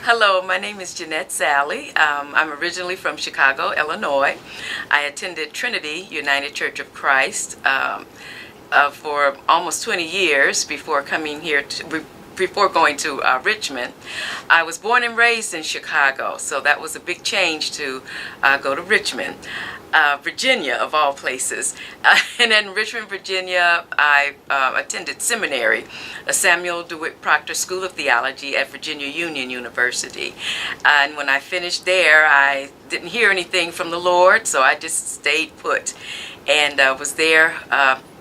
Hello, my name is Jeanette Salley. I'm originally from Chicago, Illinois. I attended Trinity United Church of Christ for almost 20 years before coming here before going to Richmond. I was born and raised in Chicago, so that was a big change to go to Richmond. Virginia, of all places. And in Richmond, Virginia, I attended seminary, a Samuel DeWitt Proctor School of Theology at Virginia Union University. And when I finished there, I didn't hear anything from the Lord, so I just stayed put and was there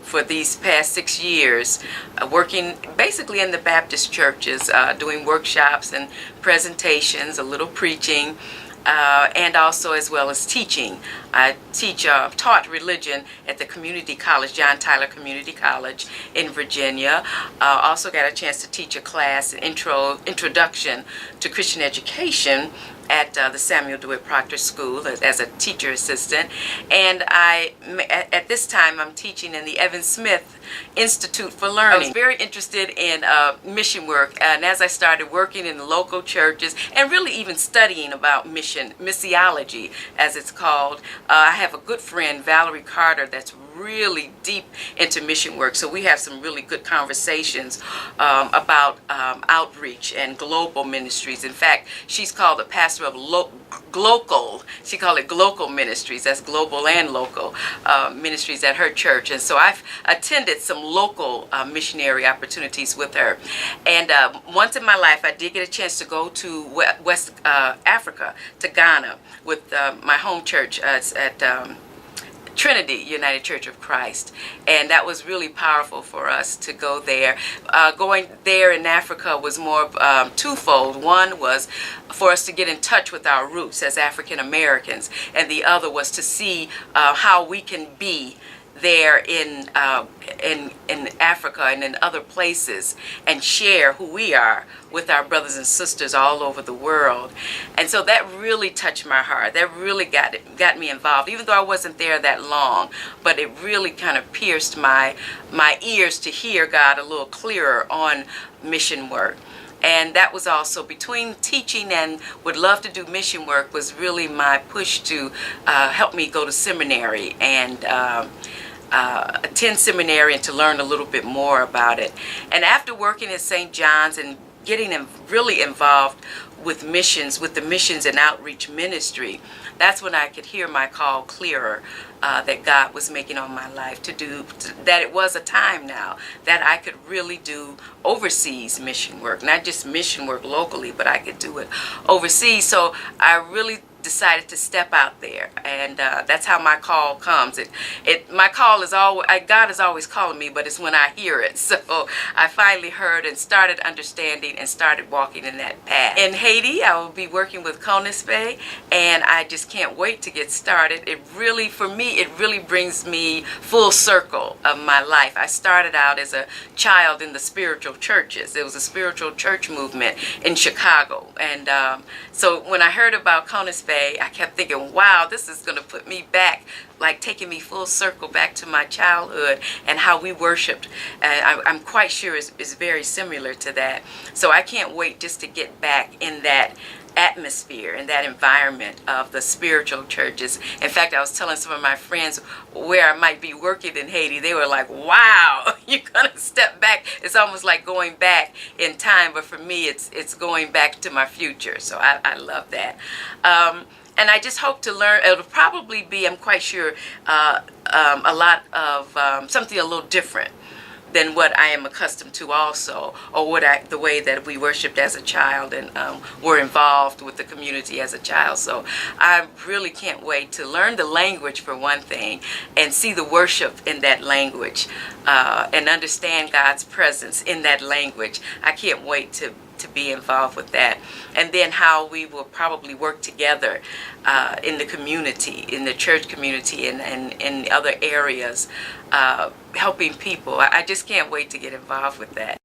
for these past 6 years, working basically in the Baptist churches, doing workshops and presentations, a little preaching, and also as well as teaching. I taught religion at the community college, John Tyler Community College in Virginia. Also got a chance to teach a class, an introduction to Christian education at the Samuel DeWitt Proctor School as a teacher assistant. And at this time, I'm teaching in the Evan Smith Institute for Learning. I was very interested in mission work, and as I started working in the local churches and really even studying about missiology, as it's called, I have a good friend, Valerie Carter, that's really deep into mission work. So we have some really good conversations about outreach and global ministries. In fact, she's called the pastor of global. She called it global ministries. That's global and local ministries at her church. And so I've attended some local missionary opportunities with her. And once in my life, I did get a chance to go to West Africa, to Ghana, with my home church at Trinity United Church of Christ, and that was really powerful for us to go there. Going there in Africa was more twofold. One was for us to get in touch with our roots as African Americans, and the other was to see how we can be there in Africa and in other places and share who we are with our brothers and sisters all over the world. And so that really touched my heart. That really got me involved, even though I wasn't there that long. But it really kind of pierced my ears to hear God a little clearer on mission work. And that was also between teaching and would love to do mission work was really my push to help me go to seminary and attend seminary and to learn a little bit more about it. And after working at St. John's and getting really involved with missions, with the missions and outreach ministry, that's when I could hear my call clearer that God was making on my life that it was a time now that I could really do overseas mission work, not just mission work locally, but I could do it overseas. So I really decided to step out there, and that's how my call comes. My call is always, God is always calling me, but it's when I hear it. So I finally heard and started understanding and started walking in that path. In Haiti, I will be working with CONASPEH, and I just can't wait to get started. For me, it really brings me full circle of my life. I started out as a child in the spiritual churches. There was a spiritual church movement in Chicago, and so when I heard about CONASPEH, I kept thinking, wow, this is going to put me back, like taking me full circle back to my childhood and how we worshiped. I'm quite sure it's very similar to that. So I can't wait just to get back in that atmosphere, in that environment of the spiritual churches. In fact, I was telling some of my friends where I might be working in Haiti. They were like, wow, you're going to step back. It's almost like going back in time, but for me, it's going back to my future. So I love that. And I just hope to learn. It'll probably be, I'm quite sure, a lot of something a little different than what I am accustomed to also, or the way that we worshiped as a child and were involved with the community as a child. So I really can't wait to learn the language, for one thing, and see the worship in that language and understand God's presence in that language. I can't wait to be involved with that. And then how we will probably work together in the community, in the church community, and in other areas, helping people. I just can't wait to get involved with that.